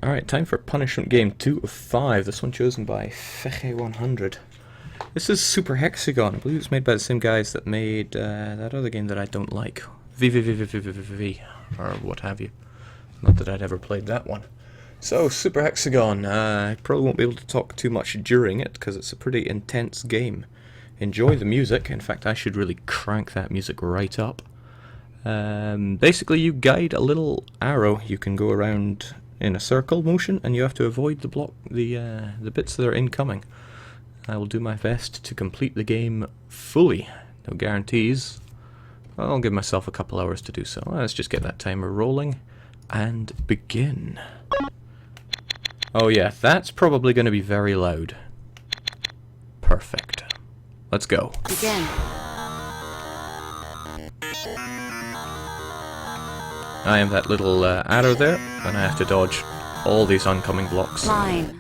Alright, time for punishment game 2 of 5. This one chosen by Feche100. This is Super Hexagon. I believe it's made by the same guys that made that other game that I don't like. V, or what have you. Not that I'd ever played that one. So, Super Hexagon. I probably won't be able to talk too much during it, because it's a pretty intense game. Enjoy the music. In fact, I should really crank that music right up. Basically, you guide a little arrow. You can go around in a circle motion, and you have to avoid the bits that are incoming. I will do my best to complete the game fully. No guarantees. I'll give myself a couple hours to do so. Let's just get that timer rolling and begin. Oh yeah, that's probably going to be very loud. Perfect. Let's go. Begin. I am that little arrow there, and I have to dodge all these oncoming blocks. Line.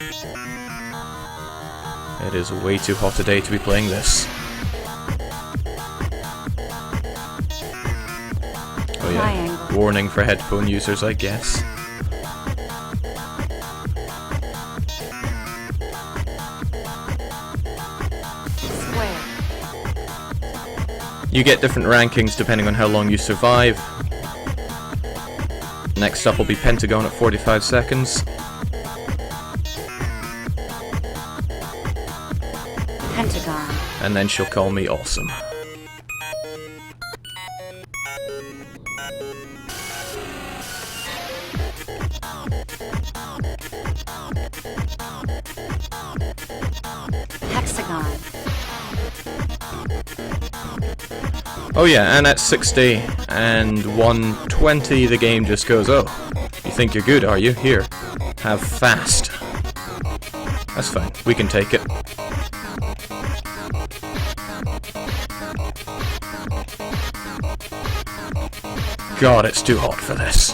It is way too hot a day to be playing this. Oh yeah, Triangle. warning for headphone users, I guess. Square. You get different rankings depending on how long you survive. Next up will be Pentagon at 45 seconds. Pentagon. And then she'll call me awesome. Hexagon. Oh yeah, and at 60 and 120 the game just goes, oh, you think you're good, are you? Here, have fast. That's fine, we can take it. God, it's too hot for this.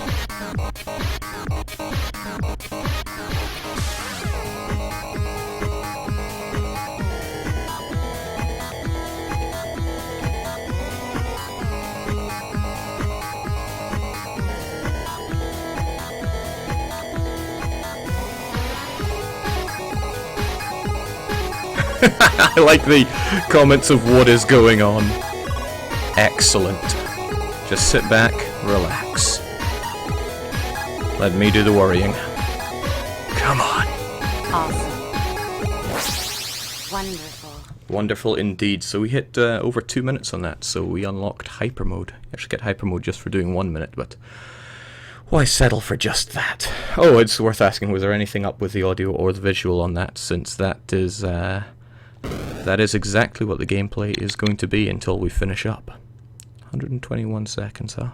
I like the comments of what is going on. Excellent. Just sit back, relax. Let me do the worrying. Come on. Awesome. Wonderful. Wonderful indeed. So we hit over 2 minutes on that, so we unlocked hyper mode. You actually get hyper mode just for doing 1 minute, but why settle for just that? Oh, it's worth asking, was there anything up with the audio or the visual on that, since that is exactly what the gameplay is going to be until we finish up. 121 seconds, huh?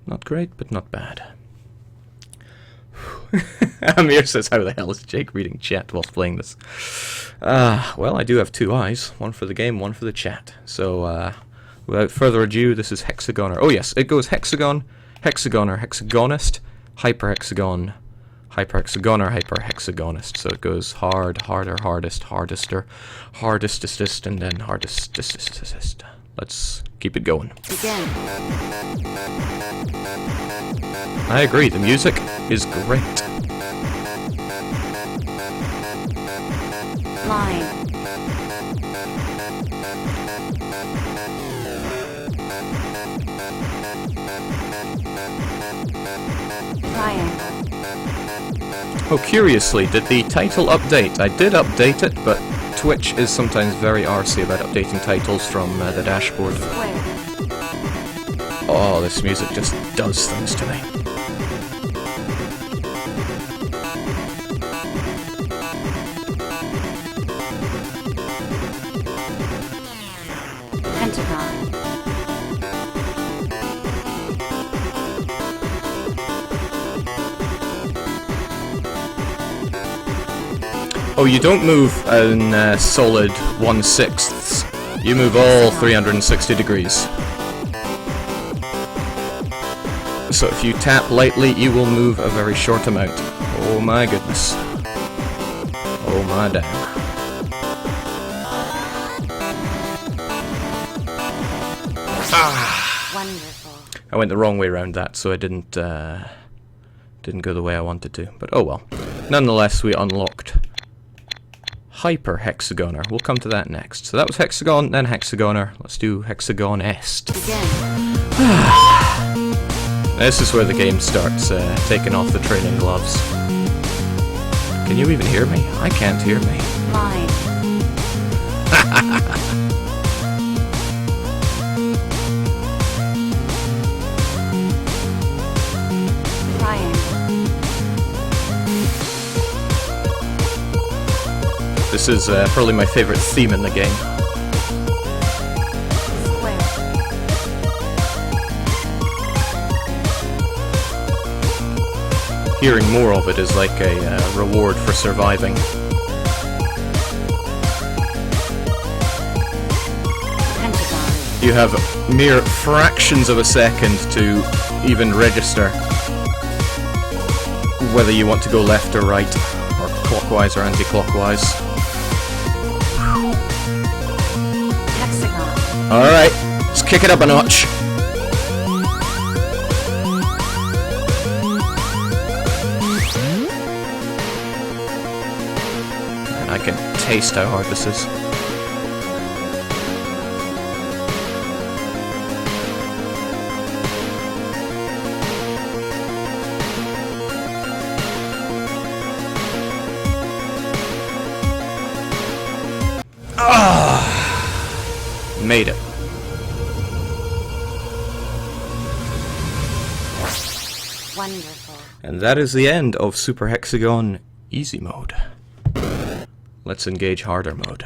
Not great, but not bad. Amir says, how the hell is Jake reading chat whilst playing this? Well, I do have two eyes. One for the game, one for the chat. So, without further ado, this is Hexagoner. Oh yes, it goes Hexagon, Hexagoner, Hexagonist, Hyper-Hexagon, Hyper-Hexagoner, Hyper-Hexagonist. So it goes hard, harder, hardest, hardester, hardestest, and then hardestest. Let's keep it going. Begin. I agree, the music is great. Line. Triangle. Oh, curiously, did the title update? I did update it, but Twitch is sometimes very arsy about updating titles from the dashboard. Square. Oh, this music just does things to me. Pentagon. Oh, you don't move in solid 1/6. You move all 360 degrees. So if you tap lightly, you will move a very short amount. Oh my goodness. Oh my damn. Ah! Wonderful. I went the wrong way around that, so I didn't Didn't go the way I wanted to, but oh well. Nonetheless, we unlocked Hyper Hexagoner. We'll come to that next. So that was Hexagon, then Hexagoner. Let's do hexagonist. This is where the game starts taking off the training gloves. Can you even hear me? I can't hear me. Line. Triangle. This is probably my favorite theme in the game. Square. Hearing more of it is like a reward for surviving. Pentagon. You have mere fractions of a second to even register whether you want to go left or right, or clockwise or anti-clockwise. Hexagon. Alright, let's kick it up a notch. And I can taste how hard this is. Made it. Wonderful. And that is the end of Super Hexagon Easy Mode. Let's engage harder mode.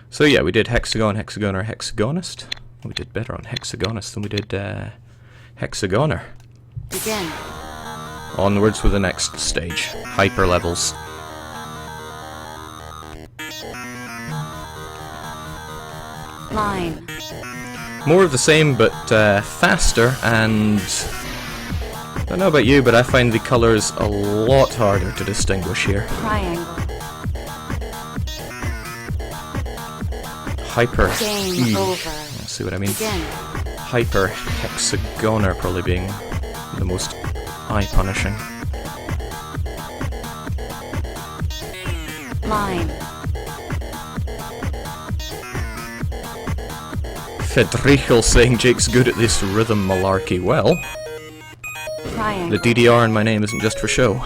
So yeah, we did Hexagon, Hexagoner, Hexagonist. We did better on Hexagonist than we did Hexagoner. Begin. Onwards with the next stage. Hyper levels. Line. More of the same, but faster, and I don't know about you, but I find the colours a lot harder to distinguish here. Triangle. Hyper. Game over. See what I mean? Begin. Hyper Hexagoner probably being the most eye-punishing. Line. Federico saying Jake's good at this rhythm malarkey. Well, Triangle. the DDR in my name isn't just for show.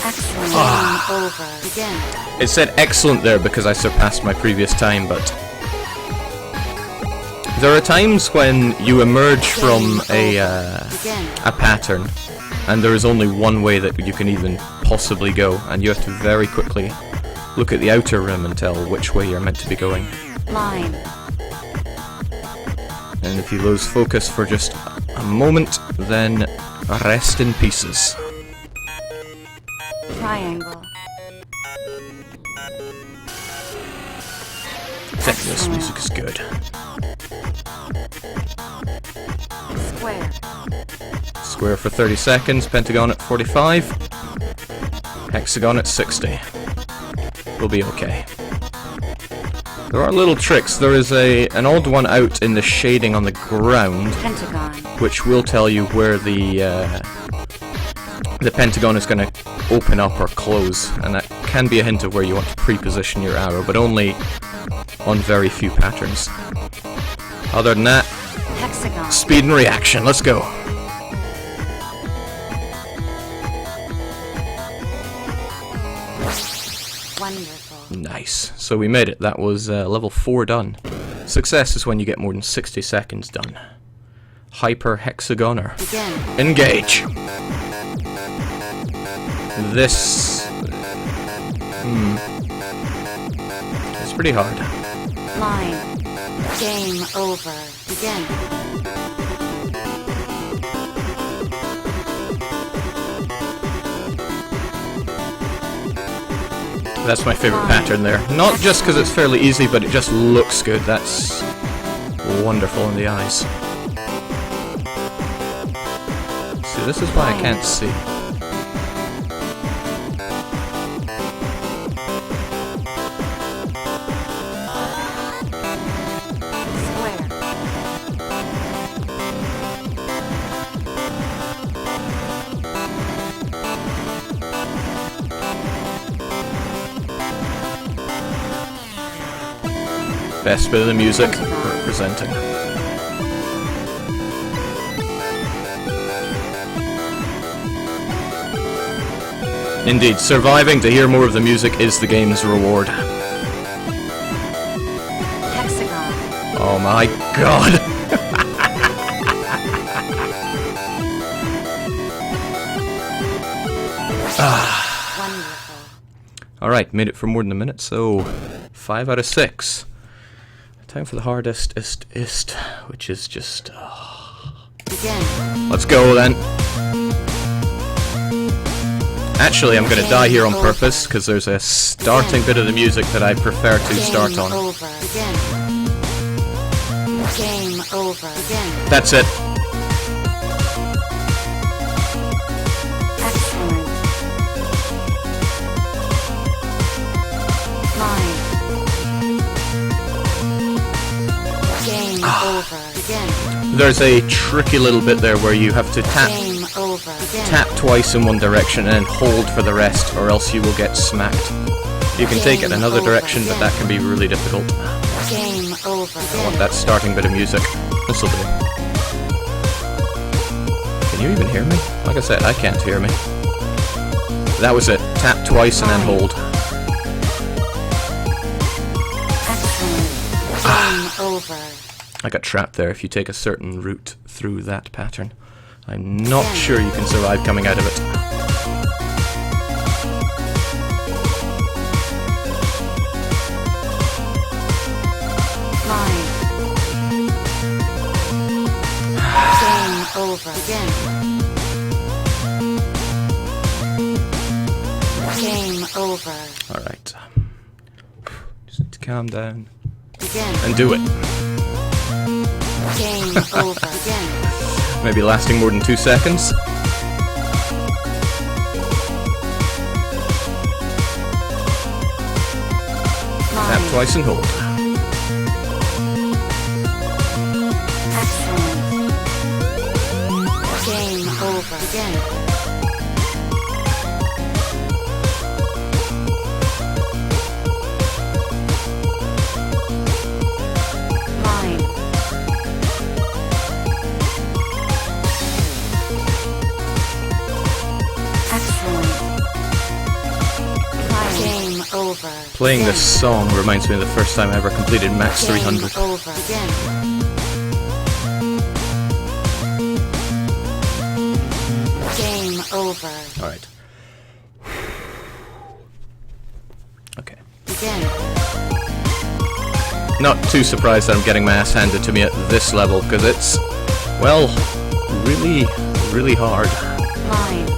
Excellent. Game over. Begin. It said excellent there because I surpassed my previous time, but there are times when you emerge from Begin. a pattern and there is only one way that you can even possibly go, and you have to very quickly look at the outer rim and tell which way you're meant to be going. Line. And if you lose focus for just a moment, then rest in pieces. Triangle. This music is good. Square. Square for 30 seconds, pentagon at 45, hexagon at 60. We'll be okay. There are little tricks. There is an odd one out in the shading on the ground, Pentagon. which will tell you where the pentagon is going to open up or close, and that can be a hint of where you want to pre-position your arrow, but only on very few patterns. Other than that, Hexagon. speed and reaction. Let's go. Wonderful. Nice. So we made it. That was level 4 done. Success is when you get more than 60 seconds done. Hyper Hexagoner. Begin. Engage. This... it's pretty hard. Line. Game over. Begin. That's my favorite pattern there. Not just because it's fairly easy, but it just looks good. That's wonderful in the eyes. See, this is why I can't see. Square. Best bit of the music representing. Indeed, surviving to hear more of the music is the game's reward. Hexagon. Oh my god! Wonderful. Alright, made it for more than a minute, so 5 out of 6. Time for the hardest, which is just... Begin. Let's go then. Actually, I'm gonna die here on purpose, because there's a starting bit of the music that I prefer to start on. Over. Begin. Game over. Begin. That's it. Excellent. Line. Game over. Begin. There's a tricky little bit there where you have to Game over. Begin. tap twice in one direction and then hold for the rest, or else you will get smacked. You can take it another direction, but that can be really difficult. Game over. I want that starting bit of music. This'll do. Can you even hear me? Like I said, I can't hear me. That was it. Tap twice and then hold. Excellent. Game over. I got trapped there. If you take a certain route through that pattern, I'm not sure you can survive coming out of it. Line. Game over. Again. Game over. Alright. Just need to calm down Again. and do it. Game over. Again. Maybe lasting more than 2 seconds. Tap Line. twice and hold. Excellent. Game over. Again. Line. Excellent. Game over. Playing Again. this song reminds me of the first time I ever completed Max 300. Game over. Again. Game over. Alright. Okay. Begin. Not too surprised that I'm getting my ass handed to me at this level, because it's, well, really, really hard. Line.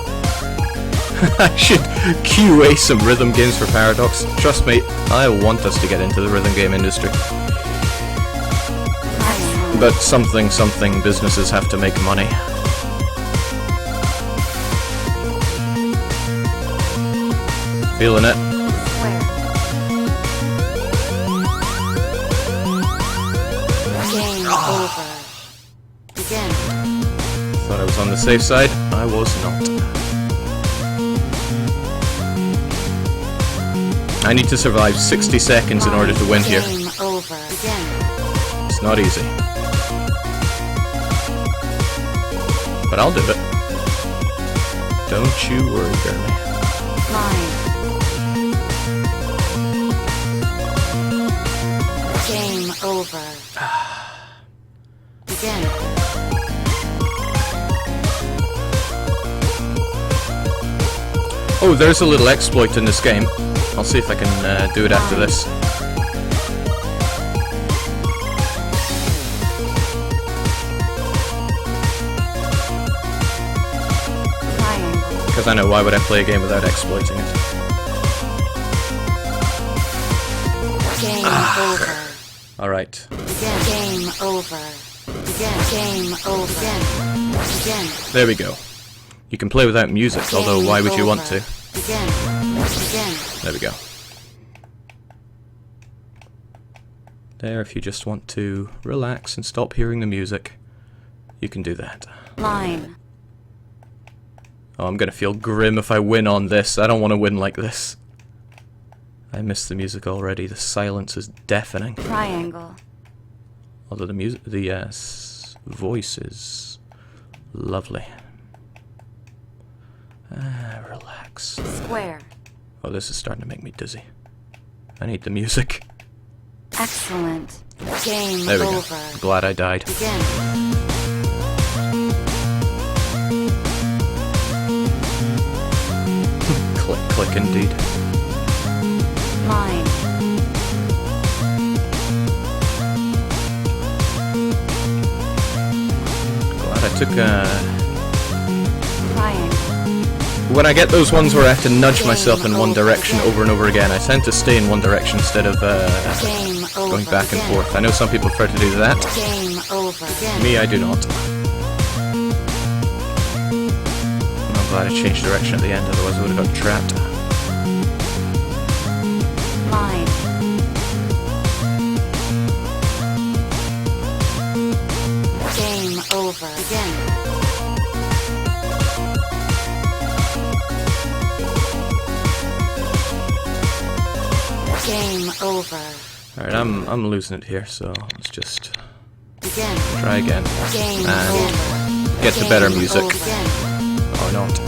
I should QA some rhythm games for Paradox. Trust me, I want us to get into the rhythm game industry. Excellent. But something businesses have to make money. Feeling it? Square. Game over. Begin. Thought I was on the safe side. I was not. I need to survive 60 seconds in order to win here. Game over. Begin. It's not easy. But I'll do it. Don't you worry, girlie. Line. Game over. Begin. Oh, there's a little exploit in this game. I'll see if I can do it after this. Triangle. Because I know, why would I play a game without exploiting it? Game over. Alright. Begin. Game over. Begin. Game over. Begin. Begin. There we go. You can play without music, although why would you want to? Begin. Begin. There we go. There, if you just want to relax and stop hearing the music, you can do that. Line. Oh, I'm gonna feel grim if I win on this. I don't want to win like this. I miss the music already. The silence is deafening. Triangle. Although the music, the voice is lovely. Relax. Square. Oh, this is starting to make me dizzy. I need the music. Excellent. Game There we over. go. I'm glad I died. Begin. Click, click indeed. Line. Glad I took Triangle. When I get those ones where I have to nudge myself in one direction over and over again, I tend to stay in one direction instead of Game over. going back and Begin. forth. I know some people prefer to do that. Game over. Begin. Me, I do not. I'm glad I changed direction at the end, otherwise I would have got trapped. Line. Game over. Begin. Game over. Alright, I'm losing it here, so let's just Begin. try again. Game And over. get to Game better music. over. Begin. Or not.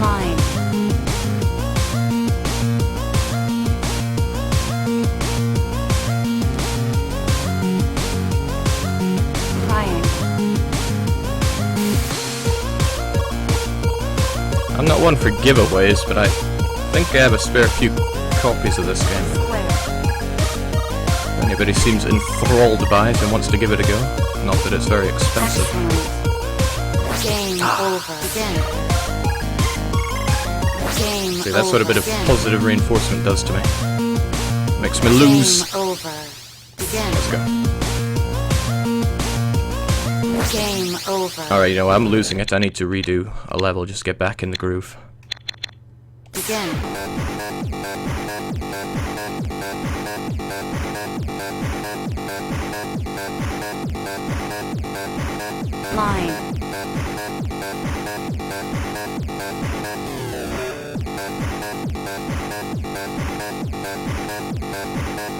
Line. Triangle. I'm not one for giveaways, but I think I have a spare few copies of this game. Square. If anybody seems enthralled by it and wants to give it a go. Not that it's very expensive. Excellent. Game over. Begin. Game See, that's what a bit of over. positive reinforcement does to me. Makes me lose. Game over. Begin. Let's go. Game over. Alright, you know, I'm losing it. I need to redo a level, just get back in the groove. Begin. Line.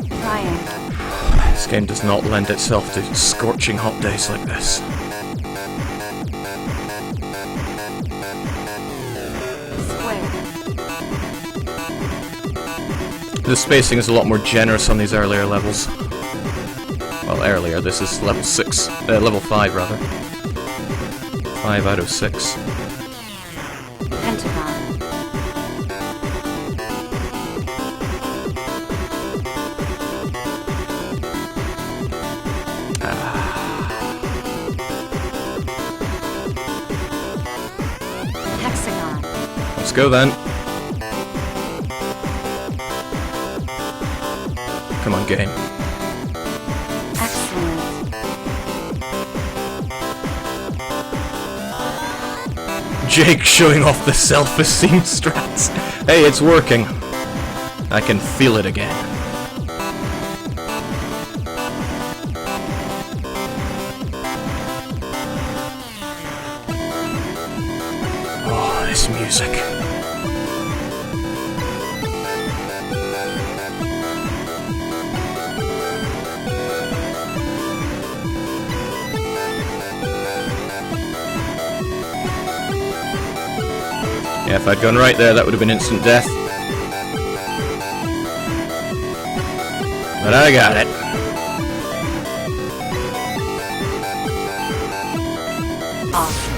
Triangle. This game does not lend itself to scorching hot days like this. Square. The spacing is a lot more generous on these earlier levels. Well, earlier, this is level 6. Level 5, rather. 5 out of 6. Hexagon. Hexagon. Let's go then. Come on, game. Excellent. Jake showing off the self-esteem strats. Hey, it's working. I can feel it again. Oh, this music. Yeah, if I'd gone right there, that would have been instant death. But I got it. Awesome.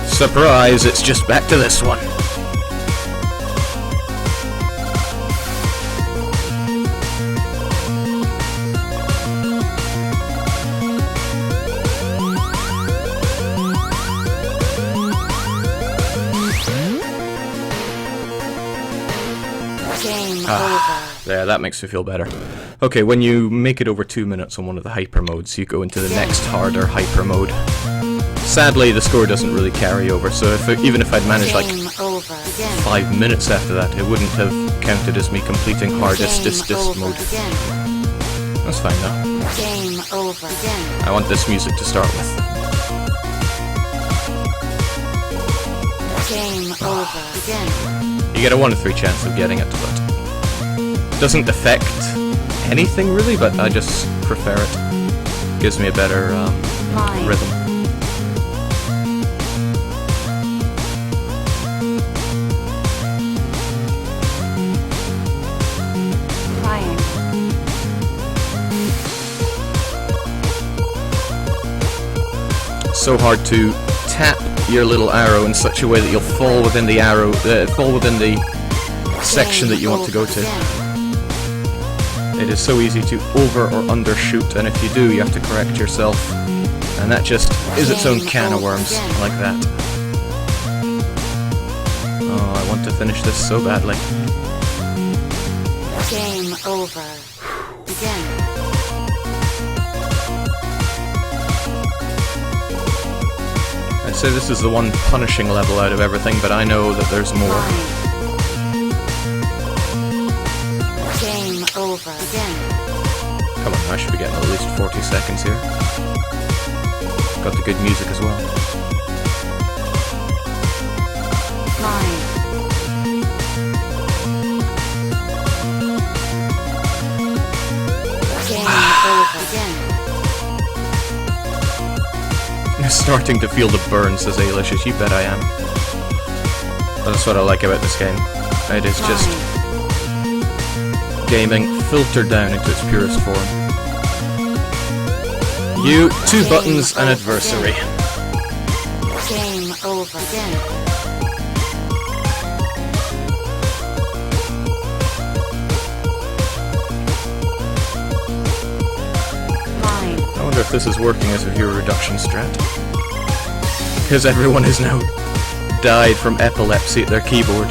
Surprise, it's just back to this one. Game over. There, that makes me feel better. Okay, when you make it over 2 minutes on one of the hyper modes, you go into the next harder hyper mode. Sadly, the score doesn't really carry over, so even if I'd managed like Game over. Begin. 5 minutes after that, it wouldn't have counted as me completing hardest Game over. mode. Begin. That's fine though. Game over. Again. I want this music to start with. Game over. Again. You get a 1 in 3 chance of getting it, but doesn't affect anything really, but I just prefer it. Gives me a better rhythm. So hard to tap your little arrow in such a way that you'll fall within the arrow, fall within the section that you want to go to. It is so easy to over or undershoot, and if you do, you have to correct yourself, and that just is its own can of worms, like that. Oh, I want to finish this so badly. Game over. Again. I'd say this is the one punishing level out of everything, but I know that there's more. Game over. Again. Come on, I should be getting at least 40 seconds here. Got the good music as well. Game over. Again. I'm starting to feel the burns, says Ailish's. You bet I am. But that's what I like about this game. It is just gaming filtered down into its purest form. You, 2 buttons, and adversary. Game over. Again. I wonder if this is working as a hero reduction strat. Because everyone has now died from epilepsy at their keyboard.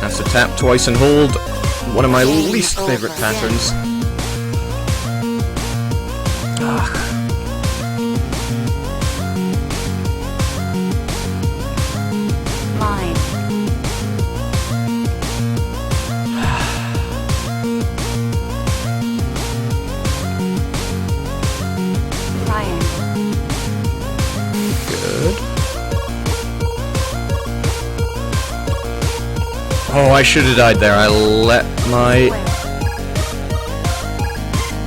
That's to tap twice and hold. One of my least favorite patterns. Oh, I should have died there. I let my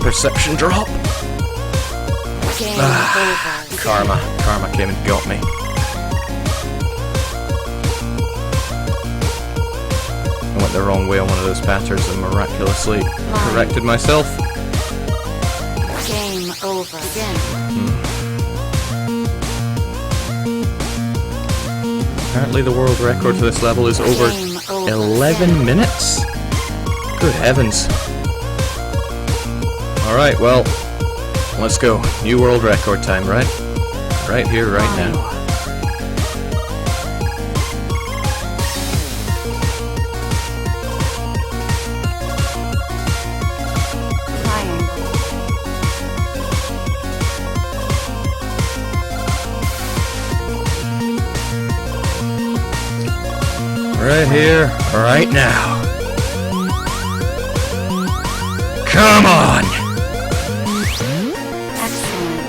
perception drop. Karma. Karma came and got me. I went the wrong way on one of those patterns and miraculously corrected myself. Game over. Again. Apparently the world record for this level is over 11 minutes? Good heavens. Alright, well, let's go. New world record time, right? Right here, right now. Right here, right now. Come on! Excellent.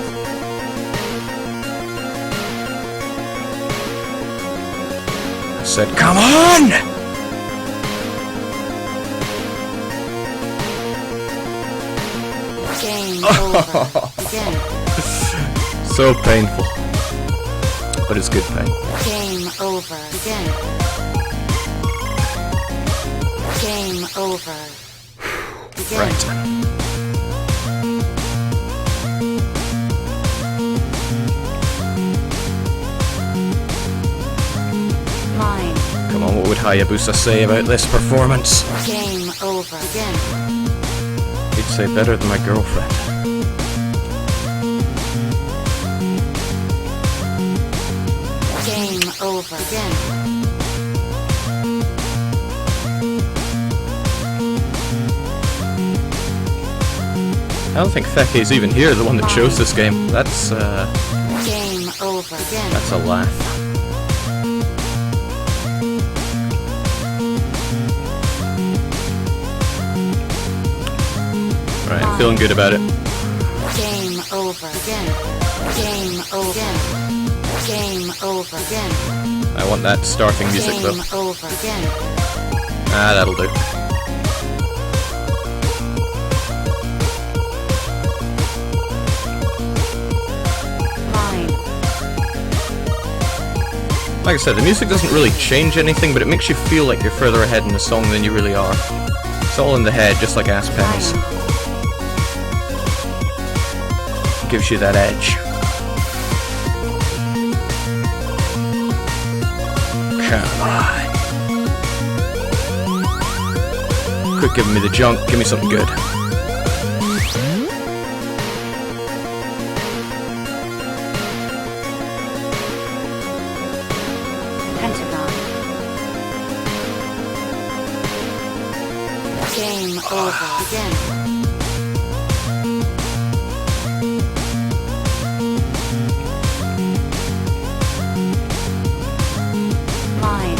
I said, come on! Game over. Again. So painful. But it's good pain. Game over. Again. Game over. Again. Right. Mine. Come on, what would Hayabusa say about this performance? Game over. Again. He'd say better than my girlfriend. Game over. Again. I don't think Feke's even here, the one that chose this game. That's, Game over. Again. that's a laugh. Right, I'm feeling good about it. Game over. Again. Game over. Again. Game over. Again. I want that starting music though. Game over. Again. Ah, that'll do. Line. Like I said, the music doesn't really change anything, but it makes you feel like you're further ahead in the song than you really are. It's all in the head, just like ass pennies. Line. Gives you that edge. Come on. Quit giving me the junk, give me something good. Hexagon. Game over. Again. Line.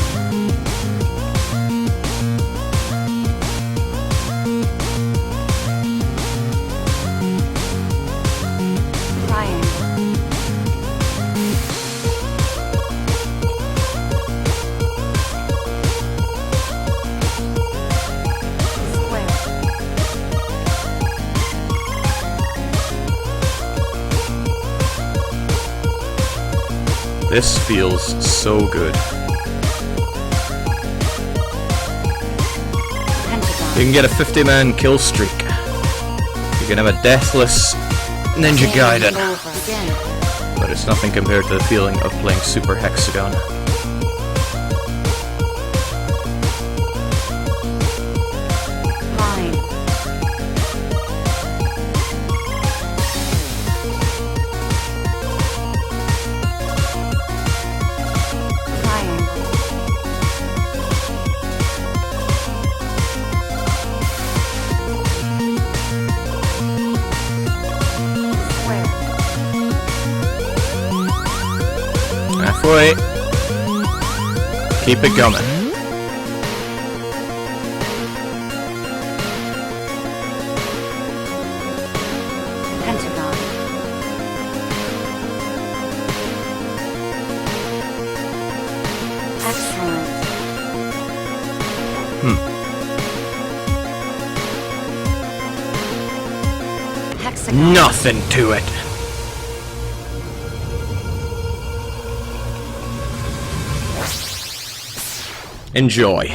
Triangle. Square. This feels so good. Pentagon. You can get a 50-man kill streak. You can have a deathless Ninja Gaiden. Game over. Again. But it's nothing compared to the feeling of playing Super Hexagon. Line. Triangle. Square. Halfway. Keep it coming. Pentagon. Excellent. Hexagon. Nothing to it. Enjoy.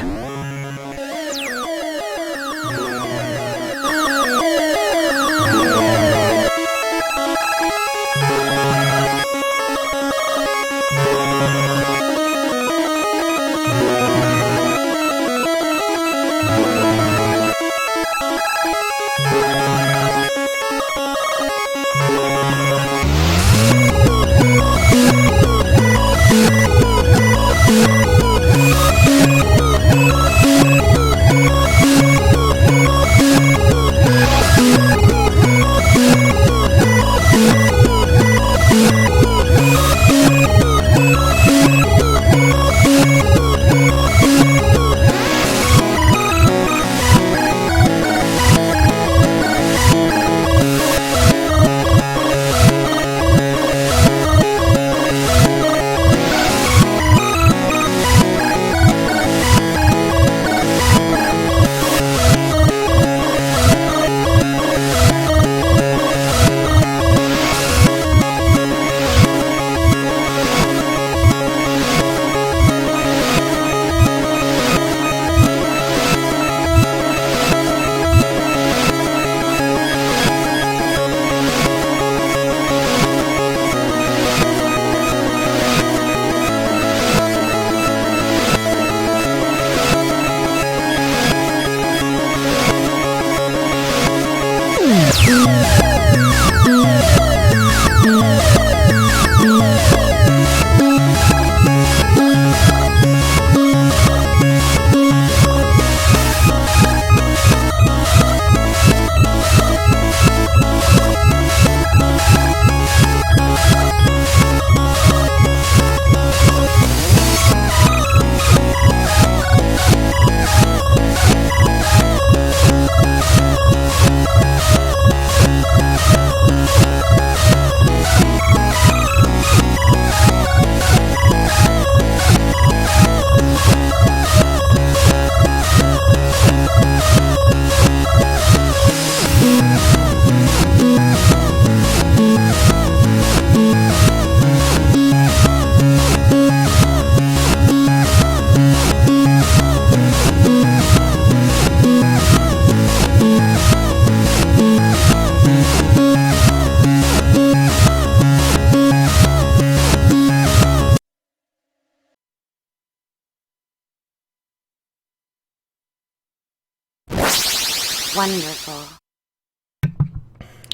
Wonderful.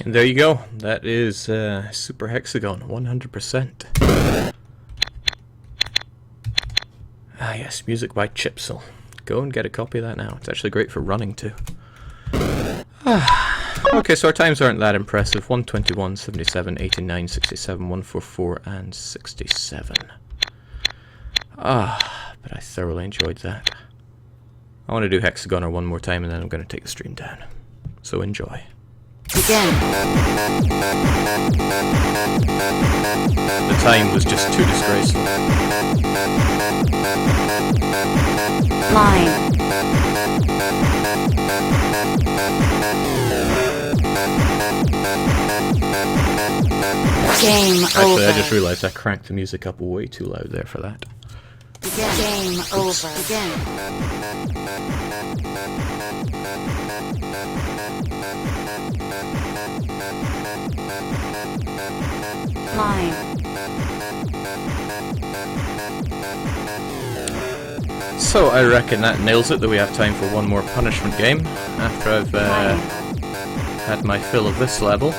And there you go. That is Super Hexagon, 100%. Ah yes, music by Chipsel. Go and get a copy of that now. It's actually great for running too. Okay, so our times aren't that impressive. 121, 77, 89, 67, 144, and 67. But I thoroughly enjoyed that. I want to do Hexagoner one more time and then I'm going to take the stream down. So enjoy. Begin. The time was just too disgraceful. Line. Game Actually, over. I just realized I cranked the music up way too loud there for that. Begin. Game over. Begin. Line. So I reckon that nails it, that we have time for one more punishment game after I've had my fill of this level.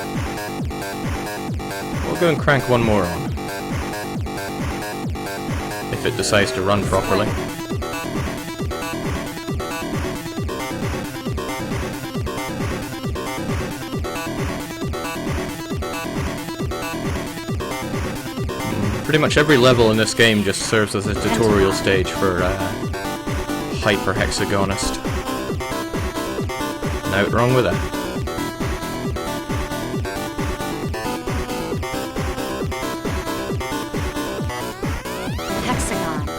We'll go and crank one more on. If it decides to run properly. Pretty much every level in this game just serves as a tutorial stage for Hyper Hexagonist. Nothing wrong with that. Hexagon.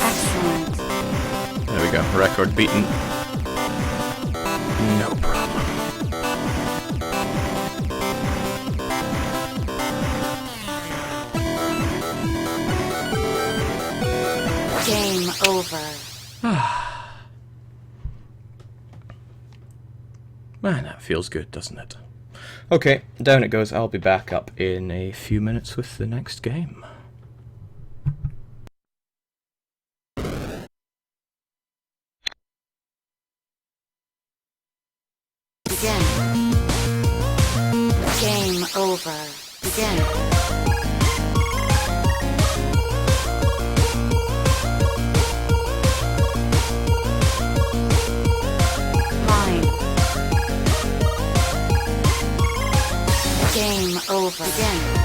Excellent. There we go, record beaten. No problem. Game over. Man, that feels good, doesn't it? Okay, down it goes. I'll be back up in a few minutes with the next game. Begin. Game over. Begin. Line. Game over. Begin.